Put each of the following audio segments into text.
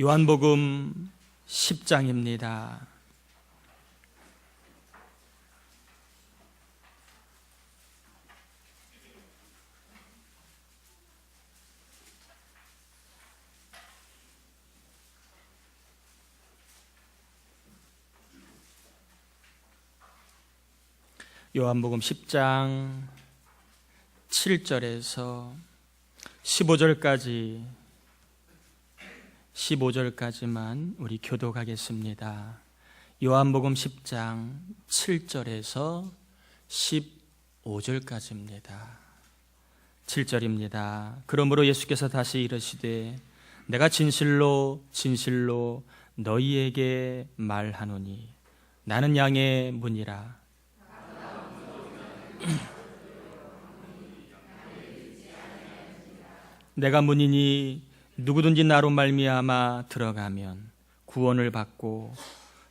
요한복음 10장입니다. 요한복음 10장 7절에서 15절까지만 우리 교독하겠습니다. 요한복음 10장 7절에서 15절까지입니다. 7절입니다. 그러므로 예수께서 다시 이르시되 내가 진실로 진실로 너희에게 말하노니 나는 양의 문이라. 내가 문이니 누구든지 나로 말미암아 들어가면 구원을 받고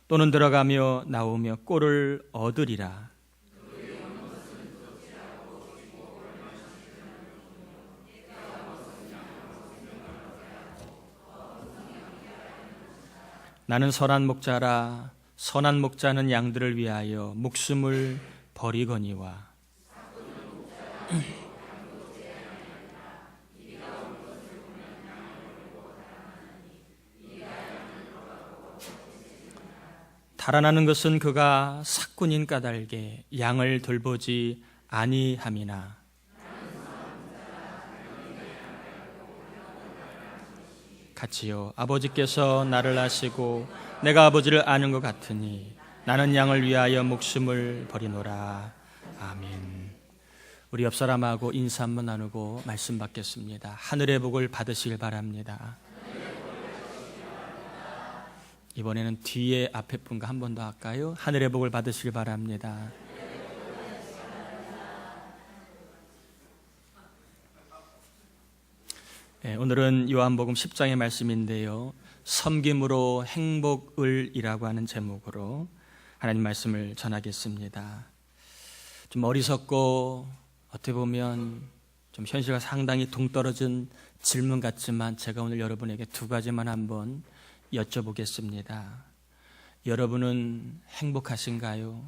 또는 들어가며 나오며 꼴을 얻으리라. 나는 선한 목자라. 선한 목자는 양들을 위하여 목숨을 버리거니와 달아나는 것은 그가 삭군인 까닭에 양을 돌보지 아니함이나 같이요 아버지께서 나를 아시고 내가 아버지를 아는 것 같으니 나는 양을 위하여 목숨을 버리노라. 아멘. 우리 옆 사람하고 인사 한번 나누고 말씀 받겠습니다. 하늘의 복을 받으시길 바랍니다. 이번에는 뒤에 앞에 분과 한 번 더 할까요? 하늘의 복을 받으시길 바랍니다. 네, 오늘은 요한복음 10장의 말씀인데요. 섬김으로 행복을이라고 하는 제목으로 하나님 말씀을 전하겠습니다. 좀 어리석고 어떻게 보면 좀 현실과 상당히 동떨어진 질문 같지만 제가 오늘 여러분에게 두 가지만 한번 여쭤보겠습니다. 여러분은 행복하신가요?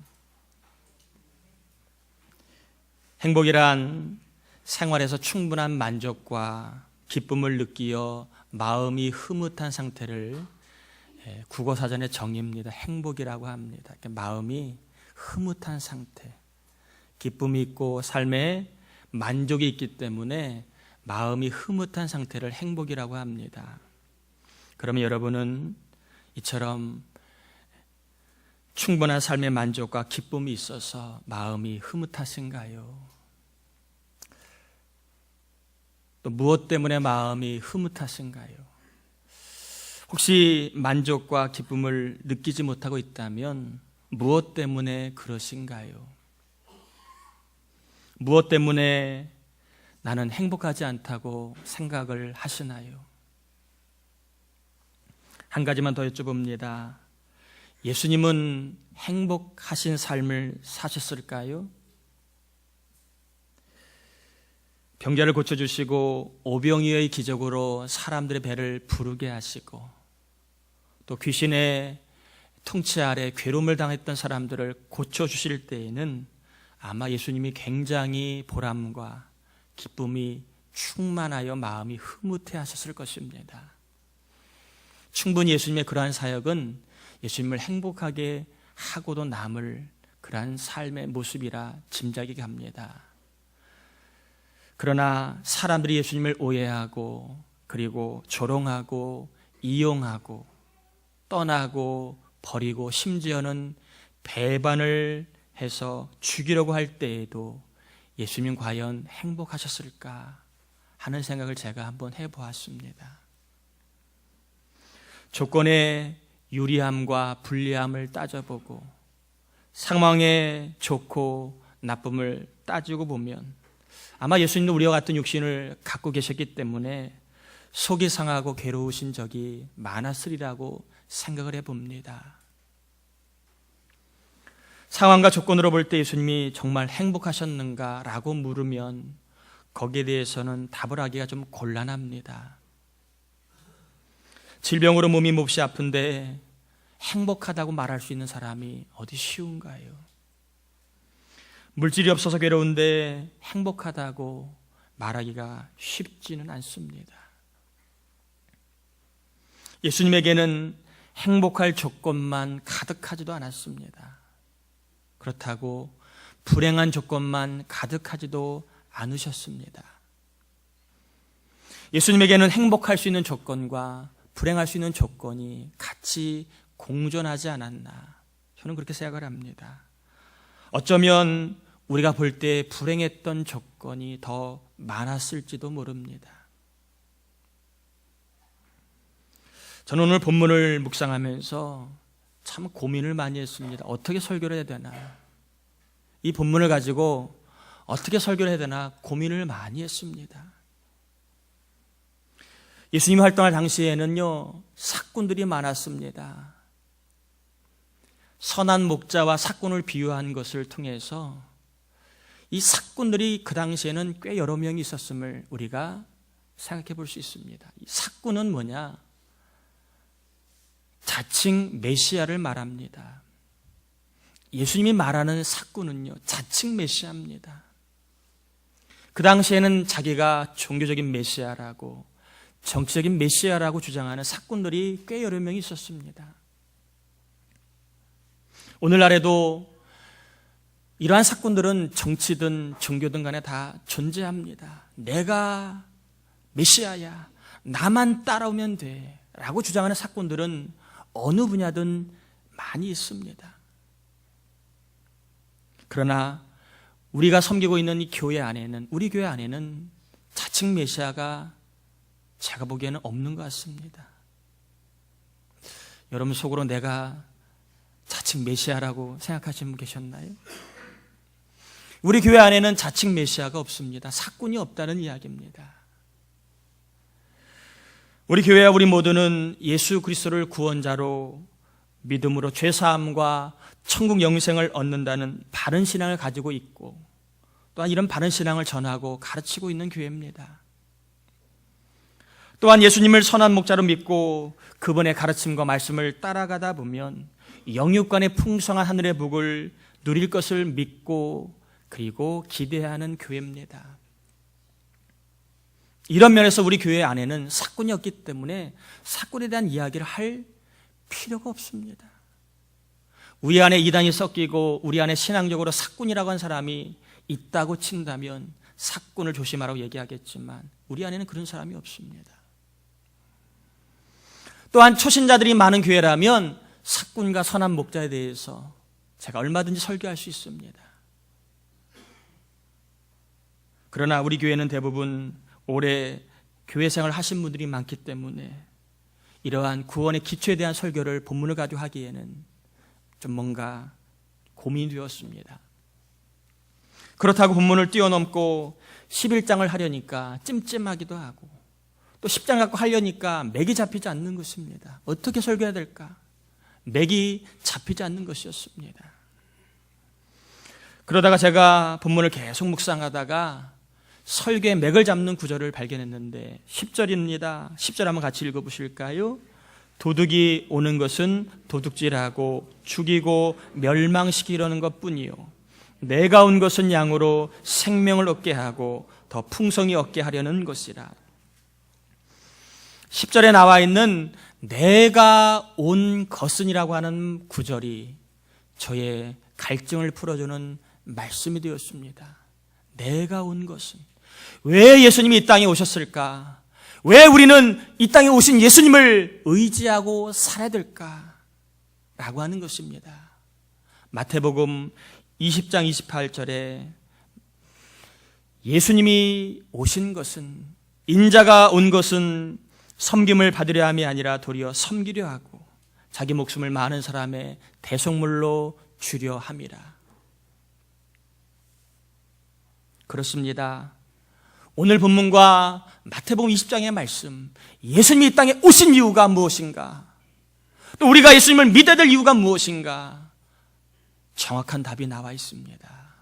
행복이란 생활에서 충분한 만족과 기쁨을 느끼어 마음이 흐뭇한 상태를 국어사전의 정의입니다. 행복이라고 합니다. 마음이 흐뭇한 상태, 기쁨이 있고 삶에 만족이 있기 때문에 마음이 흐뭇한 상태를 행복이라고 합니다. 그러면 여러분은 이처럼 충분한 삶의 만족과 기쁨이 있어서 마음이 흐뭇하신가요? 또 무엇 때문에 마음이 흐뭇하신가요? 혹시 만족과 기쁨을 느끼지 못하고 있다면 무엇 때문에 그러신가요? 무엇 때문에 나는 행복하지 않다고 생각을 하시나요? 한 가지만 더 여쭤봅니다. 예수님은 행복하신 삶을 사셨을까요? 병자를 고쳐주시고 오병이어의 기적으로 사람들의 배를 부르게 하시고 또 귀신의 통치 아래 괴로움을 당했던 사람들을 고쳐주실 때에는 아마 예수님이 굉장히 보람과 기쁨이 충만하여 마음이 흐뭇해 하셨을 것입니다. 충분히 예수님의 그러한 사역은 예수님을 행복하게 하고도 남을 그러한 삶의 모습이라 짐작이 갑니다. 그러나 사람들이 예수님을 오해하고 그리고 조롱하고 이용하고 떠나고 버리고 심지어는 배반을 해서 죽이려고 할 때에도 예수님 과연 행복하셨을까 하는 생각을 제가 한번 해보았습니다. 조건의 유리함과 불리함을 따져보고 상황의 좋고 나쁨을 따지고 보면 아마 예수님도 우리와 같은 육신을 갖고 계셨기 때문에 속이 상하고 괴로우신 적이 많았으리라고 생각을 해봅니다. 상황과 조건으로 볼 때 예수님이 정말 행복하셨는가라고 물으면 거기에 대해서는 답을 하기가 좀 곤란합니다. 질병으로 몸이 몹시 아픈데 행복하다고 말할 수 있는 사람이 어디 쉬운가요? 물질이 없어서 괴로운데 행복하다고 말하기가 쉽지는 않습니다. 예수님에게는 행복할 조건만 가득하지도 않았습니다. 그렇다고 불행한 조건만 가득하지도 않으셨습니다. 예수님에게는 행복할 수 있는 조건과 불행할 수 있는 조건이 같이 공존하지 않았나, 저는 그렇게 생각을 합니다. 어쩌면 우리가 볼 때 불행했던 조건이 더 많았을지도 모릅니다. 저는 오늘 본문을 묵상하면서 참 고민을 많이 했습니다. 어떻게 설교를 해야 되나, 이 본문을 가지고 어떻게 설교를 해야 되나 고민을 많이 했습니다. 예수님이 활동할 당시에는요, 사꾼들이 많았습니다. 선한 목자와 사꾼을 비유한 것을 통해서 이 사꾼들이 그 당시에는 꽤 여러 명이 있었음을 우리가 생각해 볼 수 있습니다. 이 사꾼은 뭐냐? 자칭 메시아를 말합니다. 예수님이 말하는 사꾼은요, 자칭 메시아입니다. 그 당시에는 자기가 종교적인 메시아라고, 정치적인 메시아라고 주장하는 사꾼들이 꽤 여러 명이 있었습니다. 오늘날에도 이러한 사꾼들은 정치든 종교든 간에 다 존재합니다. 내가 메시아야, 나만 따라오면 돼 라고 주장하는 사꾼들은 어느 분야든 많이 있습니다. 그러나 우리가 섬기고 있는 이 교회 안에는, 우리 교회 안에는 자칭 메시아가 제가 보기에는 없는 것 같습니다. 여러분 속으로 내가 자칭 메시아라고 생각하시는 분 계셨나요? 우리 교회 안에는 자칭 메시아가 없습니다. 사꾼이 없다는 이야기입니다. 우리 교회와 우리 모두는 예수 그리스도를 구원자로 믿음으로 죄사함과 천국 영생을 얻는다는 바른 신앙을 가지고 있고, 또한 이런 바른 신앙을 전하고 가르치고 있는 교회입니다. 또한 예수님을 선한 목자로 믿고 그분의 가르침과 말씀을 따라가다 보면 영육간의 풍성한 하늘의 복을 누릴 것을 믿고 그리고 기대하는 교회입니다. 이런 면에서 우리 교회 안에는 사꾼이 없기 때문에 사꾼에 대한 이야기를 할 필요가 없습니다. 우리 안에 이단이 섞이고 우리 안에 신앙적으로 사꾼이라고 한 사람이 있다고 친다면 사꾼을 조심하라고 얘기하겠지만 우리 안에는 그런 사람이 없습니다. 또한 초신자들이 많은 교회라면 사꾼과 선한 목자에 대해서 제가 얼마든지 설교할 수 있습니다. 그러나 우리 교회는 대부분 오래 교회 생활을 하신 분들이 많기 때문에 이러한 구원의 기초에 대한 설교를 본문을 가지고 하기에는 좀 뭔가 고민이 되었습니다. 그렇다고 본문을 뛰어넘고 11장을 하려니까 찜찜하기도 하고 또 10장 갖고 하려니까 맥이 잡히지 않는 것입니다. 어떻게 설교해야 될까? 맥이 잡히지 않는 것이었습니다. 그러다가 제가 본문을 계속 묵상하다가 설교의 맥을 잡는 구절을 발견했는데 10절입니다. 10절 한번 같이 읽어보실까요? 도둑이 오는 것은 도둑질하고 죽이고 멸망시키려는 것뿐이요 내가 온 것은 양으로 생명을 얻게 하고 더 풍성히 얻게 하려는 것이라. 10절에 나와 있는 내가 온 것은이라고 하는 구절이 저의 갈증을 풀어주는 말씀이 되었습니다. 내가 온 것은, 왜 예수님이 이 땅에 오셨을까? 왜 우리는 이 땅에 오신 예수님을 의지하고 살아야 될까? 라고 하는 것입니다. 마태복음 20장 28절에 예수님이 오신 것은, 인자가 온 것은 섬김을 받으려 함이 아니라 도리어 섬기려 하고 자기 목숨을 많은 사람의 대속물로 주려 함이라. 그렇습니다. 오늘 본문과 마태복음 20장의 말씀, 예수님이 이 땅에 오신 이유가 무엇인가? 또 우리가 예수님을 믿어야 될 이유가 무엇인가? 정확한 답이 나와 있습니다.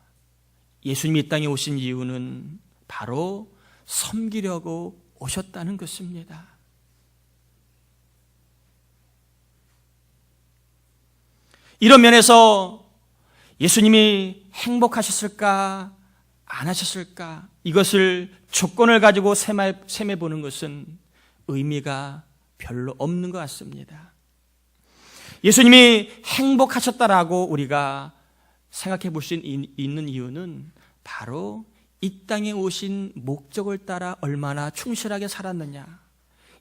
예수님이 이 땅에 오신 이유는 바로 섬기려고 오셨다는 것입니다. 이런 면에서 예수님이 행복하셨을까 안 하셨을까, 이것을 조건을 가지고 셈해 보는 것은 의미가 별로 없는 것 같습니다. 예수님이 행복하셨다라고 우리가 생각해 볼 수 있는 이유는 바로 이 땅에 오신 목적을 따라 얼마나 충실하게 살았느냐,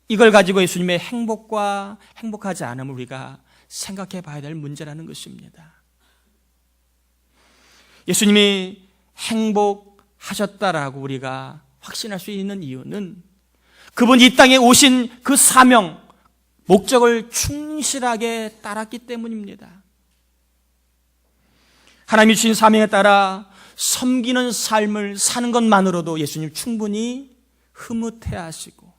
이걸 가지고 예수님의 행복과 행복하지 않음을 우리가 생각해 봐야 될 문제라는 것입니다. 예수님이 행복하셨다라고 우리가 확신할 수 있는 이유는 그분이 이 땅에 오신 그 사명, 목적을 충실하게 따랐기 때문입니다. 하나님이 주신 사명에 따라 섬기는 삶을 사는 것만으로도 예수님 충분히 흐뭇해 하시고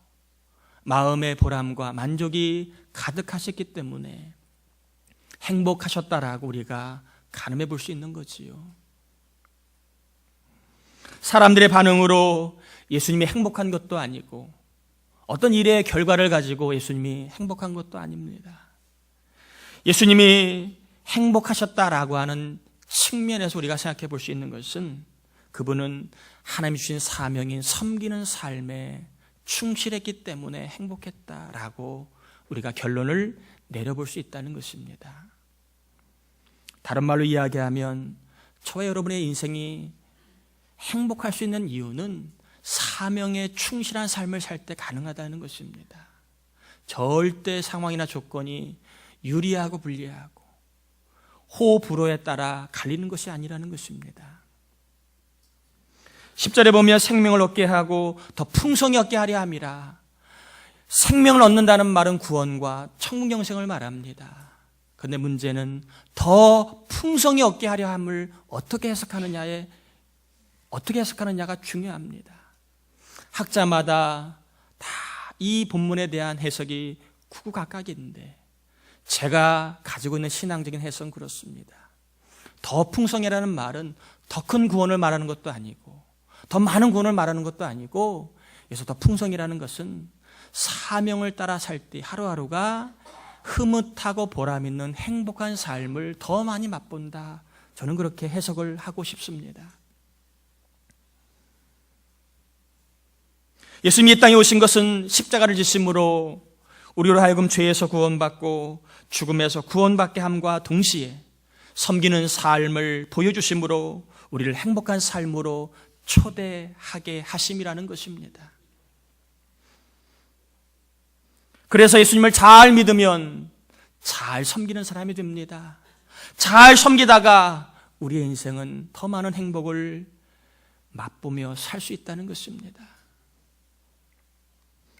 마음의 보람과 만족이 가득하셨기 때문에 행복하셨다라고 우리가 가늠해 볼 수 있는 거지요. 사람들의 반응으로 예수님이 행복한 것도 아니고 어떤 일의 결과를 가지고 예수님이 행복한 것도 아닙니다. 예수님이 행복하셨다라고 하는 측면에서 우리가 생각해 볼 수 있는 것은 그분은 하나님이 주신 사명인 섬기는 삶에 충실했기 때문에 행복했다라고 우리가 결론을 내려볼 수 있다는 것입니다. 다른 말로 이야기하면 저와 여러분의 인생이 행복할 수 있는 이유는 사명에 충실한 삶을 살 때 가능하다는 것입니다. 절대 상황이나 조건이 유리하고 불리하고 호불호에 따라 갈리는 것이 아니라는 것입니다. 10절에 보면 생명을 얻게 하고 더 풍성히 얻게 하려 함이라. 생명을 얻는다는 말은 구원과 천국 영생을 말합니다. 그런데 문제는 더 풍성히 얻게 하려 함을 어떻게 해석하느냐가 중요합니다. 학자마다 다 이 본문에 대한 해석이 구구각각인데 제가 가지고 있는 신앙적인 해석은 그렇습니다. 더 풍성이라는 말은 더 큰 구원을 말하는 것도 아니고 더 많은 구원을 말하는 것도 아니고, 그래서 더 풍성이라는 것은 사명을 따라 살 때 하루하루가 흐뭇하고 보람 있는 행복한 삶을 더 많이 맛본다. 저는 그렇게 해석을 하고 싶습니다. 예수님이 이 땅에 오신 것은 십자가를 지심으로 우리로 하여금 죄에서 구원받고 죽음에서 구원받게 함과 동시에 섬기는 삶을 보여주심으로 우리를 행복한 삶으로 초대하게 하심이라는 것입니다. 그래서 예수님을 잘 믿으면 잘 섬기는 사람이 됩니다. 잘 섬기다가 우리의 인생은 더 많은 행복을 맛보며 살 수 있다는 것입니다.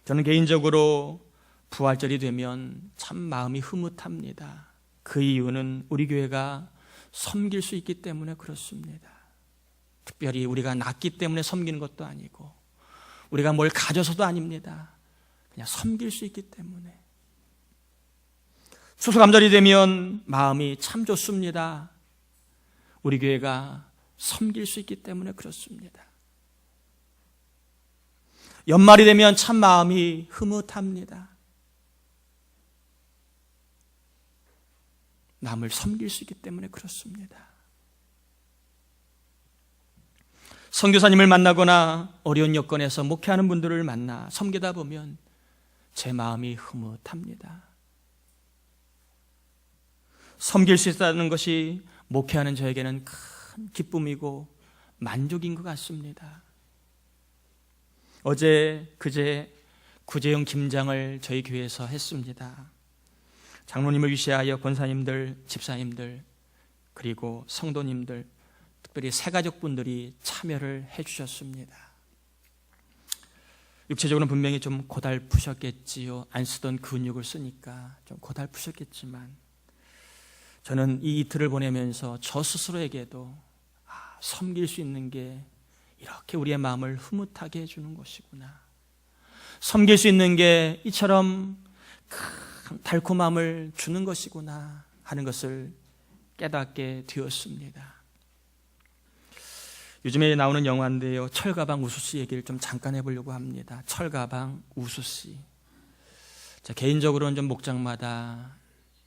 저는 개인적으로 부활절이 되면 참 마음이 흐뭇합니다. 그 이유는 우리 교회가 섬길 수 있기 때문에 그렇습니다. 특별히 우리가 낫기 때문에 섬기는 것도 아니고 우리가 뭘 가져서도 아닙니다. 그냥 섬길 수 있기 때문에. 추수감절이 되면 마음이 참 좋습니다. 우리 교회가 섬길 수 있기 때문에 그렇습니다. 연말이 되면 참 마음이 흐뭇합니다. 남을 섬길 수 있기 때문에 그렇습니다. 선교사님을 만나거나 어려운 여건에서 목회하는 분들을 만나 섬기다 보면 제 마음이 흐뭇합니다. 섬길 수 있다는 것이 목회하는 저에게는 큰 기쁨이고 만족인 것 같습니다. 그제 구제형 김장을 저희 교회에서 했습니다. 장로님을 위시하여 권사님들, 집사님들, 그리고 성도님들, 특별히 새가족분들이 참여를 해주셨습니다. 육체적으로는 분명히 좀 고달프셨겠지요. 안 쓰던 근육을 쓰니까 좀 고달프셨겠지만 저는 이 이틀을 보내면서 저 스스로에게도 섬길 수 있는 게 이렇게 우리의 마음을 흐뭇하게 해주는 것이구나. 섬길 수 있는 게 이처럼 큰 달콤함을 주는 것이구나 하는 것을 깨닫게 되었습니다. 요즘에 나오는 영화인데요, 철가방 우수씨 얘기를 좀 잠깐 해보려고 합니다. 철가방 우수씨. 개인적으로는 좀 목장마다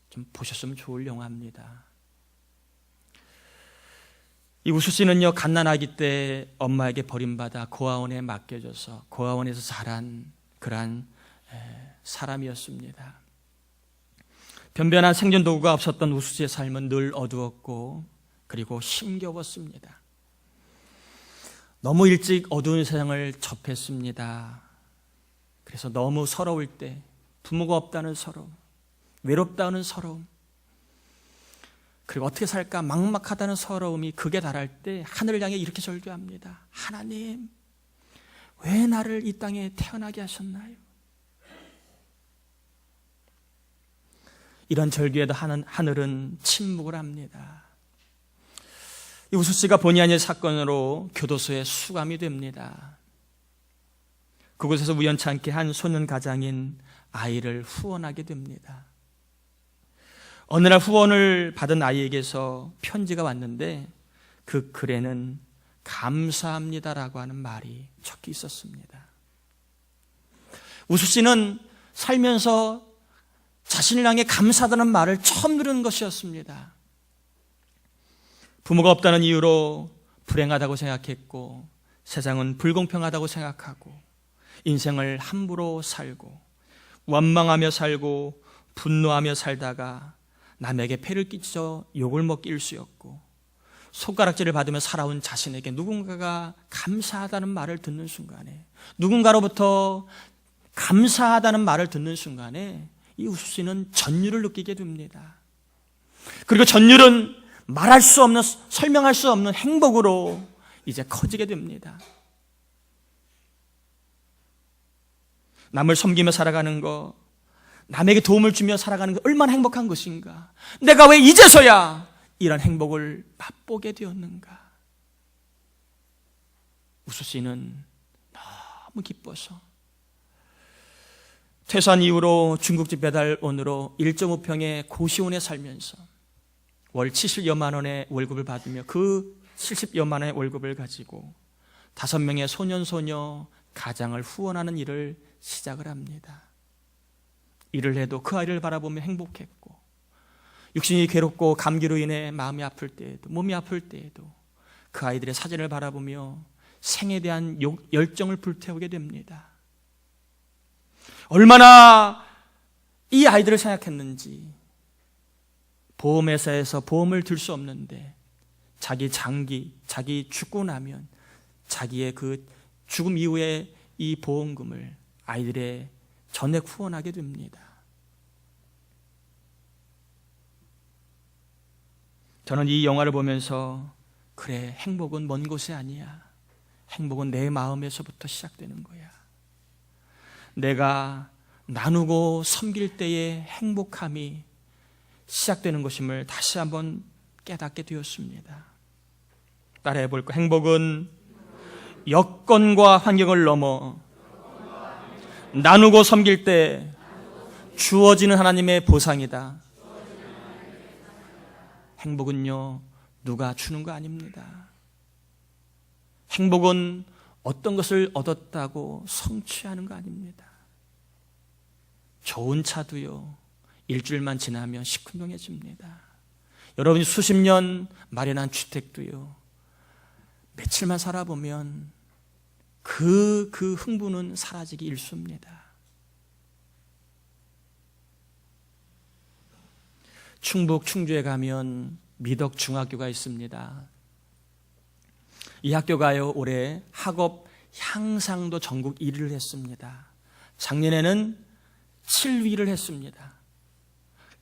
좀 보셨으면 좋을 영화입니다. 이 우수 씨는요, 갓난아기 때 엄마에게 버림받아 고아원에 맡겨져서 고아원에서 자란 그러한 사람이었습니다. 변변한 생존 도구가 없었던 우수 씨의 삶은 늘 어두웠고 그리고 힘겨웠습니다. 너무 일찍 어두운 세상을 접했습니다. 그래서 너무 서러울 때, 부모가 없다는 서러움, 외롭다는 서러움, 그리고 어떻게 살까 막막하다는 서러움이 극에 달할 때 하늘을 향해 이렇게 절규합니다. 하나님, 왜 나를 이 땅에 태어나게 하셨나요? 이런 절규에도 하늘은 침묵을 합니다. 이 우수 씨가 본의 아닌 사건으로 교도소에 수감이 됩니다. 그곳에서 우연찮게 한 소년 가장인 아이를 후원하게 됩니다. 어느 날 후원을 받은 아이에게서 편지가 왔는데 그 글에는 감사합니다라고 하는 말이 적혀 있었습니다. 우수 씨는 살면서 자신을 향해 감사하다는 말을 처음 들은 것이었습니다. 부모가 없다는 이유로 불행하다고 생각했고 세상은 불공평하다고 생각하고 인생을 함부로 살고 원망하며 살고 분노하며 살다가 남에게 폐를 끼쳐 욕을 먹기 일쑤였고 손가락질을 받으며 살아온 자신에게 누군가가 감사하다는 말을 듣는 순간에, 누군가로부터 감사하다는 말을 듣는 순간에 이 우수 씨는 전율을 느끼게 됩니다. 그리고 전율은 말할 수 없는, 설명할 수 없는 행복으로 이제 커지게 됩니다. 남을 섬기며 살아가는 것, 남에게 도움을 주며 살아가는 게 얼마나 행복한 것인가. 내가 왜 이제서야 이런 행복을 맛보게 되었는가. 우수 씨는 너무 기뻐서 퇴소한 이후로 중국집 배달원으로 1.5평의 고시원에 살면서 월 70여만 원의 월급을 받으며 그 70여만 원의 월급을 가지고 5명의 소년소녀 가장을 후원하는 일을 시작을 합니다. 일을 해도 그 아이를 바라보며 행복했고, 육신이 괴롭고 감기로 인해 마음이 아플 때에도, 몸이 아플 때에도 그 아이들의 사진을 바라보며 생에 대한 열정을 불태우게 됩니다. 얼마나 이 아이들을 생각했는지, 보험회사에서 보험을 들 수 없는데 자기 죽고 나면 자기의 그 죽음 이후에 이 보험금을 아이들의 전액 후원하게 됩니다. 저는 이 영화를 보면서 그래, 행복은 먼 곳이 아니야. 행복은 내 마음에서부터 시작되는 거야. 내가 나누고 섬길 때의 행복함이 시작되는 것임을 다시 한번 깨닫게 되었습니다. 따라해 볼까? 행복은 여건과 환경을 넘어 나누고 섬길 때 주어지는 하나님의 보상이다. 행복은요, 누가 주는 거 아닙니다. 행복은 어떤 것을 얻었다고 성취하는 거 아닙니다. 좋은 차도요, 일주일만 지나면 시큰둥해집니다. 여러분이 수십 년 마련한 주택도요, 며칠만 살아보면 그 흥분은 사라지기 일쑤입니다. 충북 충주에 가면 미덕 중학교가 있습니다. 이 학교가요, 올해 학업 향상도 전국 1위를 했습니다. 작년에는 7위를 했습니다.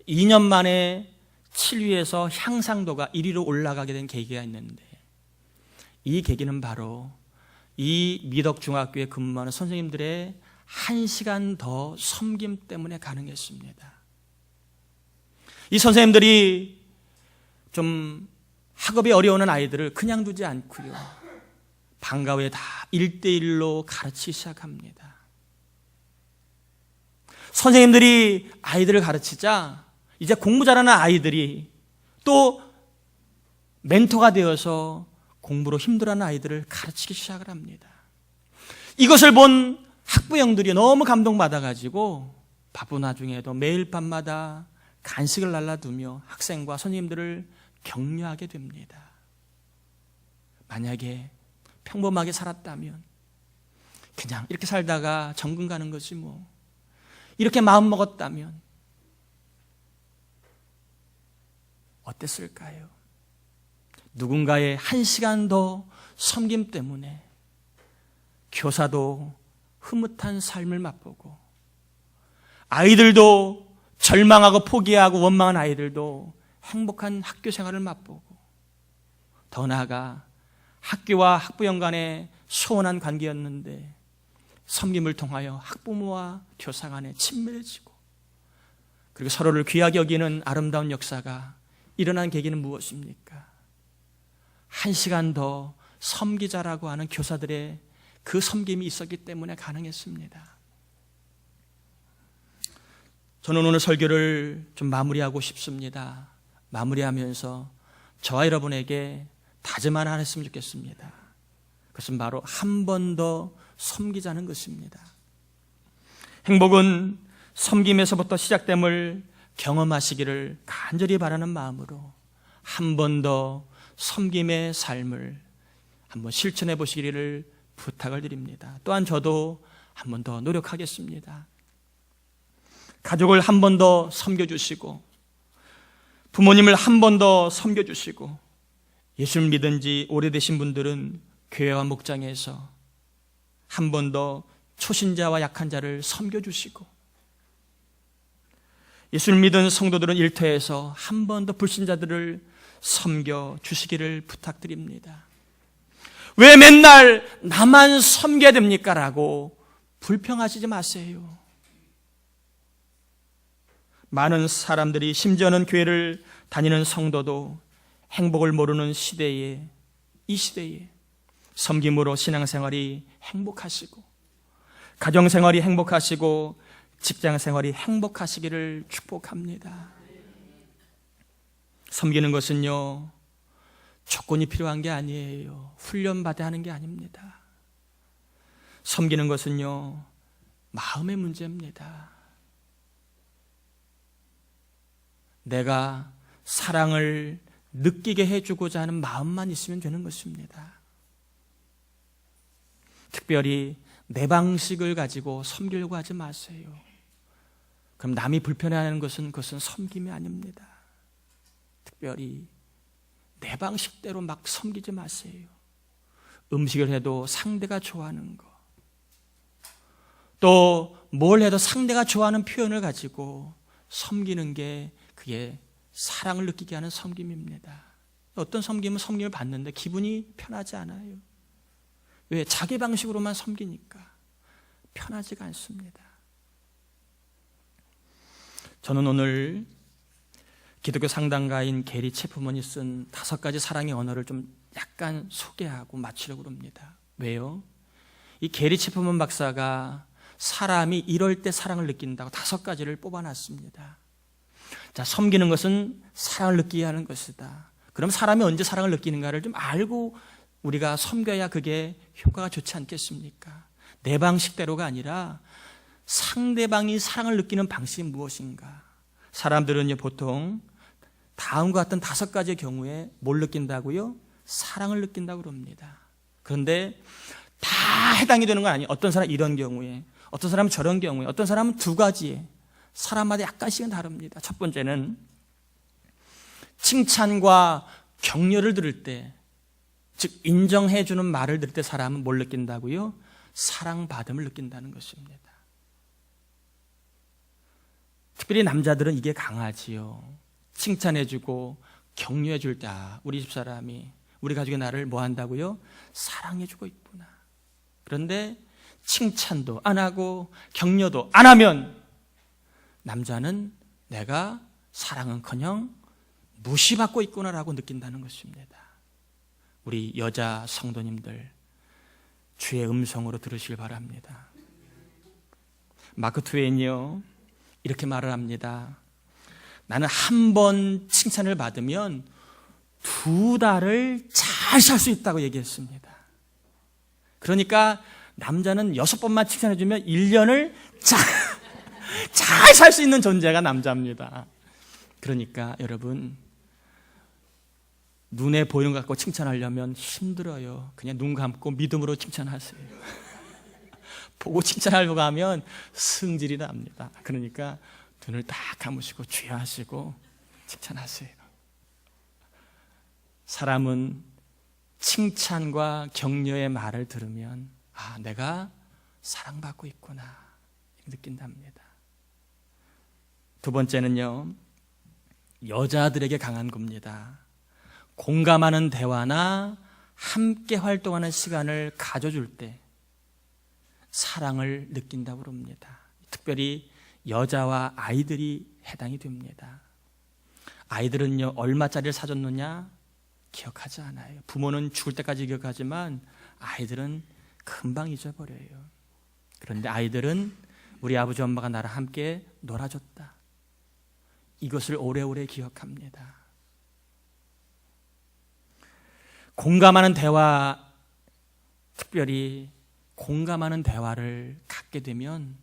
2년 만에 7위에서 향상도가 1위로 올라가게 된 계기가 있는데, 이 계기는 바로 이 미덕중학교에 근무하는 선생님들의 1시간 더 섬김 때문에 가능했습니다. 이 선생님들이 좀 학업이 어려운 아이들을 그냥 두지 않고요, 방과 후에 다 1대1로 가르치기 시작합니다. 선생님들이 아이들을 가르치자 이제 공부 잘하는 아이들이 또 멘토가 되어서 공부로 힘들어하는 아이들을 가르치기 시작을 합니다. 이것을 본 학부형들이 너무 감동받아가지고 바쁜 와중에도 매일 밤마다 간식을 날라두며 학생과 선생님들을 격려하게 됩니다. 만약에 평범하게 살았다면 그냥 이렇게 살다가 정금 가는 거지 뭐, 이렇게 마음 먹었다면 어땠을까요? 누군가의 1시간 더 섬김 때문에 교사도 흐뭇한 삶을 맛보고, 아이들도 절망하고 포기하고 원망한 아이들도 행복한 학교 생활을 맛보고, 더 나아가 학교와 학부형 간의 소원한 관계였는데 섬김을 통하여 학부모와 교사 간에 친밀해지고, 그리고 서로를 귀하게 여기는 아름다운 역사가 일어난 계기는 무엇입니까? 1시간 더 섬기자라고 하는 교사들의 그 섬김이 있었기 때문에 가능했습니다. 저는 오늘 설교를 좀 마무리하고 싶습니다. 마무리하면서 저와 여러분에게 다짐 하나 했으면 좋겠습니다. 그것은 바로 한 번 더 섬기자는 것입니다. 행복은 섬김에서부터 시작됨을 경험하시기를 간절히 바라는 마음으로 한 번 더 섬김의 삶을 한번 실천해 보시기를 부탁을 드립니다. 또한 저도 한 번 더 노력하겠습니다. 가족을 한 번 더 섬겨주시고, 부모님을 한 번 더 섬겨주시고, 예수를 믿은 지 오래되신 분들은 교회와 목장에서 한 번 더 초신자와 약한 자를 섬겨주시고, 예수를 믿은 성도들은 일터에서 한 번 더 불신자들을 섬겨주시기를 부탁드립니다. 왜 맨날 나만 섬겨야 됩니까? 라고 불평하시지 마세요. 많은 사람들이, 심지어는 교회를 다니는 성도도 행복을 모르는 시대에, 이 시대에 섬김으로 신앙생활이 행복하시고, 가정생활이 행복하시고, 직장생활이 행복하시기를 축복합니다. 섬기는 것은요, 조건이 필요한 게 아니에요. 훈련받아야 하는 게 아닙니다. 섬기는 것은요, 마음의 문제입니다. 내가 사랑을 느끼게 해주고자 하는 마음만 있으면 되는 것입니다. 특별히 내 방식을 가지고 섬기려고 하지 마세요. 그럼 남이 불편해하는 것은 그것은 섬김이 아닙니다. 특별히 내 방식대로 막 섬기지 마세요. 음식을 해도 상대가 좋아하는 거, 또 뭘 해도 상대가 좋아하는 표현을 가지고 섬기는 게 그게 사랑을 느끼게 하는 섬김입니다. 어떤 섬김은 섬김을 받는데 기분이 편하지 않아요. 왜? 자기 방식으로만 섬기니까 편하지가 않습니다. 저는 오늘 기독교 상담가인 게리 체프먼이 쓴 5가지 사랑의 언어를 좀 약간 소개하고 마치려고 합니다. 왜요? 이 게리 체프먼 박사가 사람이 이럴 때 사랑을 느낀다고 5가지를 뽑아놨습니다. 자, 섬기는 것은 사랑을 느끼게 하는 것이다. 그럼 사람이 언제 사랑을 느끼는가를 좀 알고 우리가 섬겨야 그게 효과가 좋지 않겠습니까? 내 방식대로가 아니라 상대방이 사랑을 느끼는 방식이 무엇인가? 사람들은 보통 다음과 같은 5가지의 경우에 뭘 느낀다고요? 사랑을 느낀다고 그럽니다. 그런데 다 해당이 되는 건 아니에요. 어떤 사람은 이런 경우에, 어떤 사람은 저런 경우에, 어떤 사람은 2가지에, 사람마다 약간씩은 다릅니다. 첫 번째는 칭찬과 격려를 들을 때, 즉 인정해주는 말을 들을 때 사람은 뭘 느낀다고요? 사랑받음을 느낀다는 것입니다. 특별히 남자들은 이게 강하지요. 칭찬해주고 격려해줄 때, 우리 집사람이, 우리 가족이 나를 뭐 한다고요? 사랑해주고 있구나. 그런데 칭찬도 안 하고 격려도 안 하면 남자는 내가 사랑은커녕 무시받고 있구나라고 느낀다는 것입니다. 우리 여자 성도님들, 주의 음성으로 들으시길 바랍니다. 마크 트웨인이요, 이렇게 말을 합니다. 나는 한 번 칭찬을 받으면 2달을 잘 살 수 있다고 얘기했습니다. 그러니까 남자는 6번만 칭찬해주면 1년을 잘 살 수 있는 존재가 남자입니다. 그러니까 여러분, 눈에 보이는 것 갖고 칭찬하려면 힘들어요. 그냥 눈 감고 믿음으로 칭찬하세요. 보고 칭찬하려고 하면 승질이 납니다. 그러니까 눈을 딱 감으시고 주여 하시고 칭찬하세요. 사람은 칭찬과 격려의 말을 들으면 내가 사랑받고 있구나 느낀답니다. 두 번째는요, 여자들에게 강한 겁니다. 공감하는 대화나 함께 활동하는 시간을 가져줄 때 사랑을 느낀다고 합니다. 특별히 여자와 아이들이 해당이 됩니다. 아이들은요, 얼마짜리를 사줬느냐 기억하지 않아요. 부모는 죽을 때까지 기억하지만 아이들은 금방 잊어버려요. 그런데 아이들은 우리 아버지 엄마가 나랑 함께 놀아줬다, 이것을 오래오래 기억합니다. 공감하는 대화, 특별히 공감하는 대화를 갖게 되면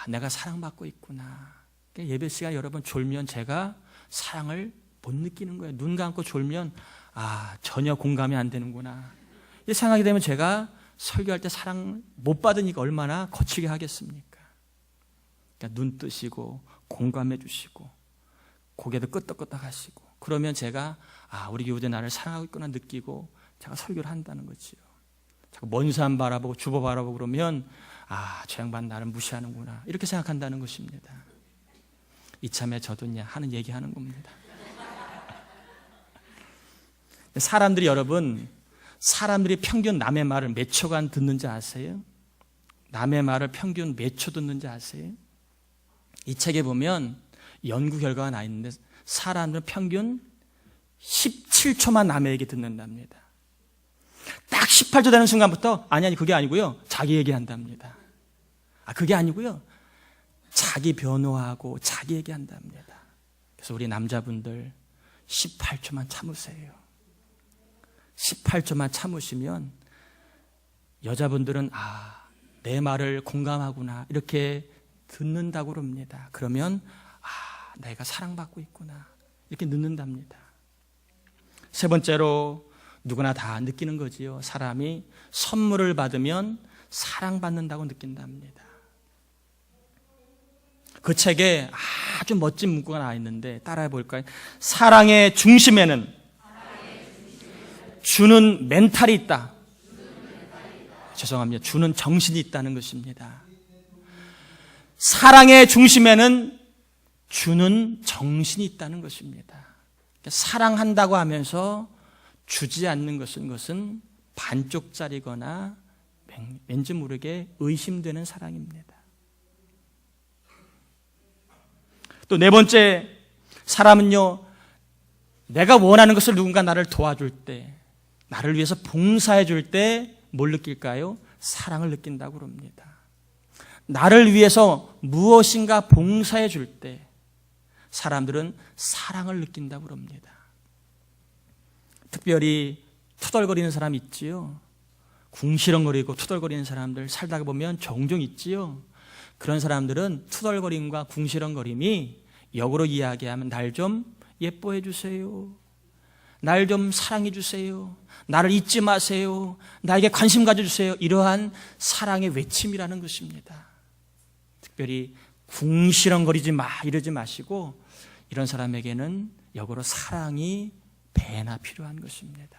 내가 사랑받고 있구나. 예배 시간 여러분 졸면 제가 사랑을 못 느끼는 거예요. 눈 감고 졸면 전혀 공감이 안 되는구나. 이 생각이 되면 제가 설교할 때 사랑 못 받으니까 얼마나 거치게 하겠습니까? 그러니까 눈 뜨시고 공감해 주시고 고개도 끄덕끄덕 하시고 그러면 제가 우리 교우들 나를 사랑하고 있구나 느끼고 제가 설교를 한다는 거지요. 자꾸 먼 산 바라보고 주보 바라보고 그러면 저 양반 나를 무시하는구나 이렇게 생각한다는 것입니다. 이참에 저도냐 하는 얘기하는 겁니다. 사람들이 평균 남의 말을 몇 초간 듣는지 아세요? 남의 말을 평균 몇 초 듣는지 아세요? 이 책에 보면 연구 결과가 나 있는데 사람들은 평균 17초만 남의 얘기 듣는답니다. 딱 18초 되는 순간부터 아니 그게 아니고요, 자기 얘기한답니다. 그게 아니고요, 자기 변호하고 자기 얘기한답니다. 그래서 우리 남자분들 18초만 참으세요. 18초만 참으시면 여자분들은 내 말을 공감하구나 이렇게 듣는다고 합니다. 그러면 내가 사랑받고 있구나 이렇게 듣는답니다. 세 번째로 누구나 다 느끼는 거지요. 사람이 선물을 받으면 사랑받는다고 느낀답니다. 그 책에 아주 멋진 문구가 나와 있는데 따라해 볼까요? 사랑의 중심에는 주는 멘탈이 있다. 죄송합니다. 주는 정신이 있다는 것입니다. 사랑의 중심에는 주는 정신이 있다는 것입니다. 사랑한다고 하면서 주지 않는 것은 반쪽짜리거나 왠지 모르게 의심되는 사랑입니다. 또 네 번째, 사람은요, 내가 원하는 것을 누군가 나를 도와줄 때, 나를 위해서 봉사해 줄 때 뭘 느낄까요? 사랑을 느낀다고 합니다. 나를 위해서 무엇인가 봉사해 줄 때 사람들은 사랑을 느낀다고 합니다. 특별히 투덜거리는 사람 있지요. 궁시렁거리고 투덜거리는 사람들 살다가 보면 종종 있지요. 그런 사람들은 투덜거림과 궁시렁거림이 역으로 이야기하면 날 좀 예뻐해 주세요, 날 좀 사랑해 주세요, 나를 잊지 마세요, 나에게 관심 가져주세요, 이러한 사랑의 외침이라는 것입니다. 특별히 궁시렁거리지 마 이러지 마시고 이런 사람에게는 역으로 사랑이 배나 필요한 것입니다.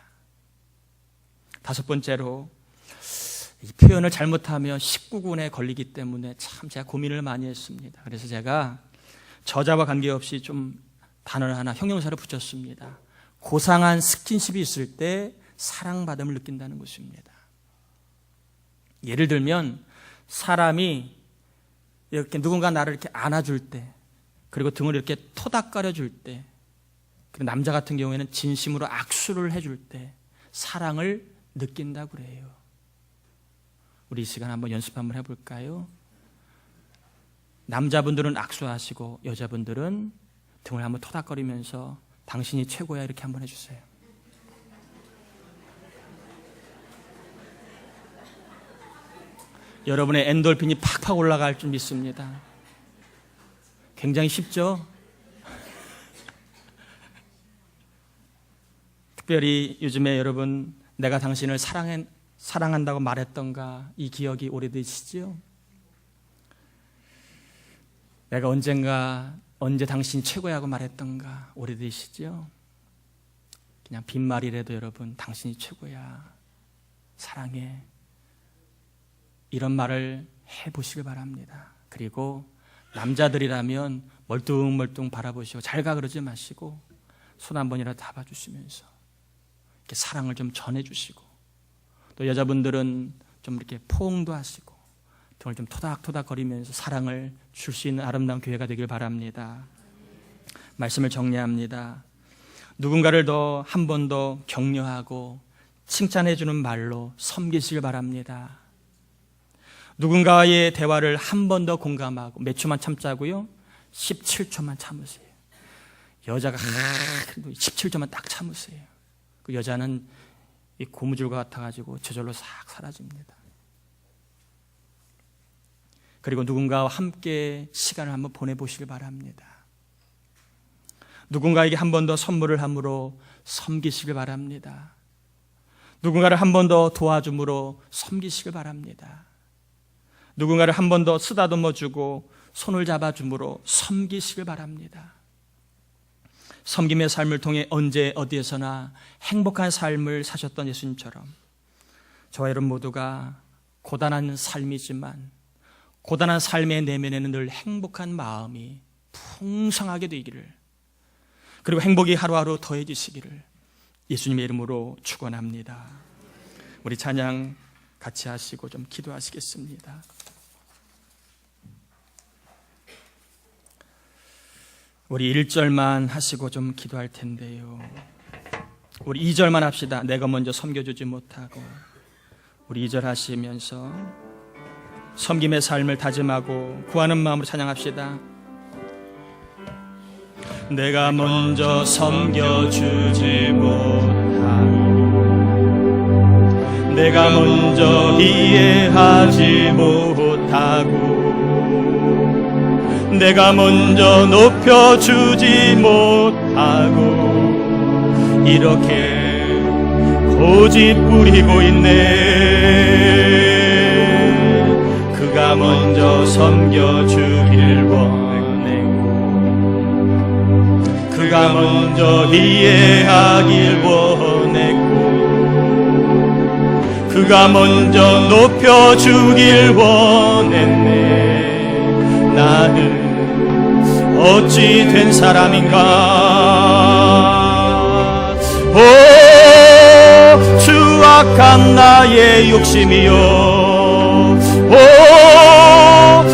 다섯 번째로, 이 표현을 잘못하면 19군에 걸리기 때문에 참 제가 고민을 많이 했습니다. 그래서 제가 저자와 관계없이 좀 단어를 하나 형용사로 붙였습니다. 고상한 스킨십이 있을 때 사랑받음을 느낀다는 것입니다. 예를 들면 사람이 이렇게 누군가 나를 이렇게 안아줄 때, 그리고 등을 이렇게 토닥거려 줄 때, 그리고 남자 같은 경우에는 진심으로 악수를 해줄 때 사랑을 느낀다고 그래요. 우리 이 시간 한번 연습 한번 해볼까요? 남자분들은 악수하시고 여자분들은 등을 한번 토닥거리면서 당신이 최고야 이렇게 한번 해주세요. 여러분의 엔돌핀이 팍팍 올라갈 줄 믿습니다. 굉장히 쉽죠? 특별히 요즘에 여러분 내가 당신을 사랑한다고 말했던가 이 기억이 오래되시지요? 내가 언제 당신이 최고야고 말했던가 오래되시죠? 그냥 빈말이라도 여러분 당신이 최고야, 사랑해, 이런 말을 해보시길 바랍니다. 그리고 남자들이라면 멀뚱멀뚱 바라보시고 잘 가 그러지 마시고 손 한 번이라도 잡아주시면서 이렇게 사랑을 좀 전해주시고, 또 여자분들은 좀 이렇게 포옹도 하시고 등을 좀 토닥토닥 거리면서 사랑을 줄 수 있는 아름다운 교회가 되길 바랍니다. 말씀을 정리합니다. 누군가를 더 한 번 더 격려하고 칭찬해주는 말로 섬기시길 바랍니다. 누군가의 대화를 한 번 더 공감하고, 몇 초만 참자고요? 17초만 참으세요. 여자가 17초만 딱 참으세요. 그 여자는 이 고무줄과 같아가지고 저절로 싹 사라집니다. 그리고 누군가와 함께 시간을 한번 보내보시길 바랍니다. 누군가에게 한 번 더 선물을 함으로 섬기시길 바랍니다. 누군가를 한 번 더 도와줌으로 섬기시길 바랍니다. 누군가를 한 번 더 쓰다듬어주고 손을 잡아줌으로 섬기시길 바랍니다. 섬김의 삶을 통해 언제 어디에서나 행복한 삶을 사셨던 예수님처럼 저와 여러분 모두가 고단한 삶이지만 고단한 삶의 내면에는 늘 행복한 마음이 풍성하게 되기를, 그리고 행복이 하루하루 더해지시기를 예수님의 이름으로 축원합니다. 우리 찬양 같이 하시고 좀 기도하시겠습니다. 우리 1절만 하시고 좀 기도할 텐데요. 우리 2절만 합시다. 내가 먼저 섬겨주지 못하고. 우리 2절 하시면서 섬김의 삶을 다짐하고 구하는 마음으로 찬양합시다. 내가 먼저 섬겨주지 못하고, 내가 먼저 이해하지 못하고, 내가 먼저 높여주지 못하고 이렇게 고집 부리고 있네. 그가 먼저 섬겨주길 원했고, 그가 먼저 이해하길 원했고, 그가 먼저 높여주길 원했네. 나는 어찌 된 사람인가. 오, 추악한 나의 욕심이요, 오,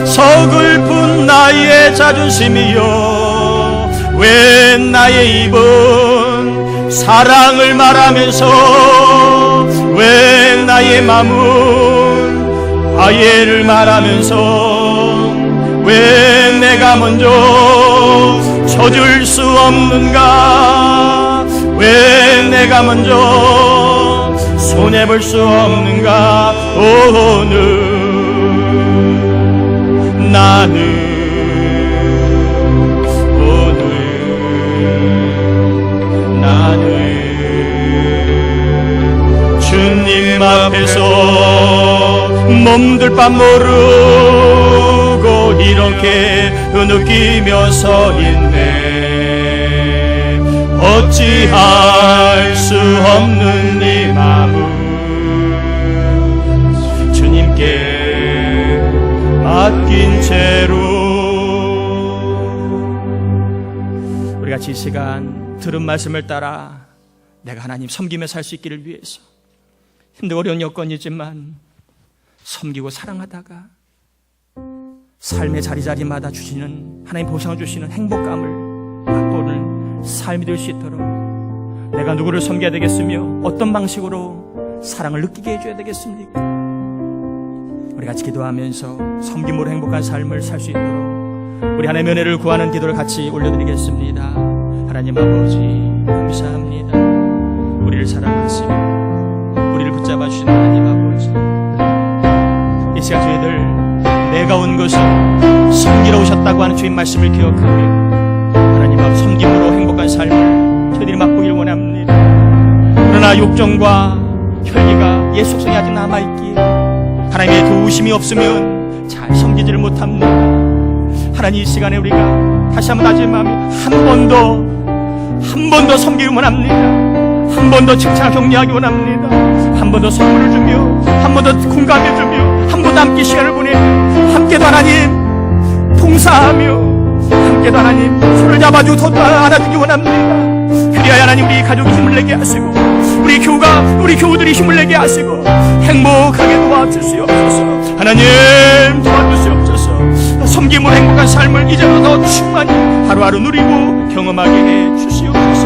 서글픈 나의 자존심이요, 왜 나의 입은 사랑을 말하면서, 왜 나의 마음은 화해를 말하면서, 왜 내가 먼저 쳐줄 수 없는가? 왜 내가 먼저 손해볼 수 없는가? 오늘 나는 주님 앞에서 몸둘 바 모르고 이렇게 느끼며 서 있네. 어찌할 수 없는 이 마음 주님께 맡긴 채로. 우리 같이 이 시간 들은 말씀을 따라 내가 하나님 섬기며 살 수 있기를 위해서 힘들고 어려운 여건이지만 섬기고 사랑하다가 삶의 자리자리마다 주시는, 하나님 보상을 주시는 행복감을 맛보는 삶이 될 수 있도록 내가 누구를 섬겨야 되겠으며 어떤 방식으로 사랑을 느끼게 해줘야 되겠습니까? 우리 같이 기도하면서 섬김으로 행복한 삶을 살 수 있도록 우리 하나님의 은혜를 구하는 기도를 같이 올려드리겠습니다. 하나님 아버지 감사합니다. 우리를 사랑하시고 우리를 붙잡아 주신 하나님 아버지, 이 시간 저희들 내가 온 것은 섬기러 오셨다고 하는 주님 말씀을 기억하며 하나님 앞 섬김으로 행복한 삶을 저희들이 맛보길 원합니다. 우리가 욕정과 혈기가 옛 속성이 아직 남아있기에 하나님의 도우심이 없으면 잘 섬기지를 못합니다. 하나님, 이 시간에 우리가 다시 한번 다짐하며 한 번 더 섬기기 원합니다. 한 번 더 칭찬 격려하기 원합니다. 한 번 더 선물을 주며, 한 번 더 공감해 주며, 한 번 더 함께 시간을 보내며, 함께도 하나님 봉사하며, 함께도 하나님 손을 잡아주고 더 안아주기 원합니다. 그리하여 하나님, 우리 가족이 힘을 내게 하시고, 우리 교우들이 힘을 내게 하시고, 행복하게 도와주시옵소서. 하나님, 도와주시옵소서. 섬김으로 행복한 삶을 이제부터 더 충만히 하루하루 누리고 경험하게 해 주시옵소서.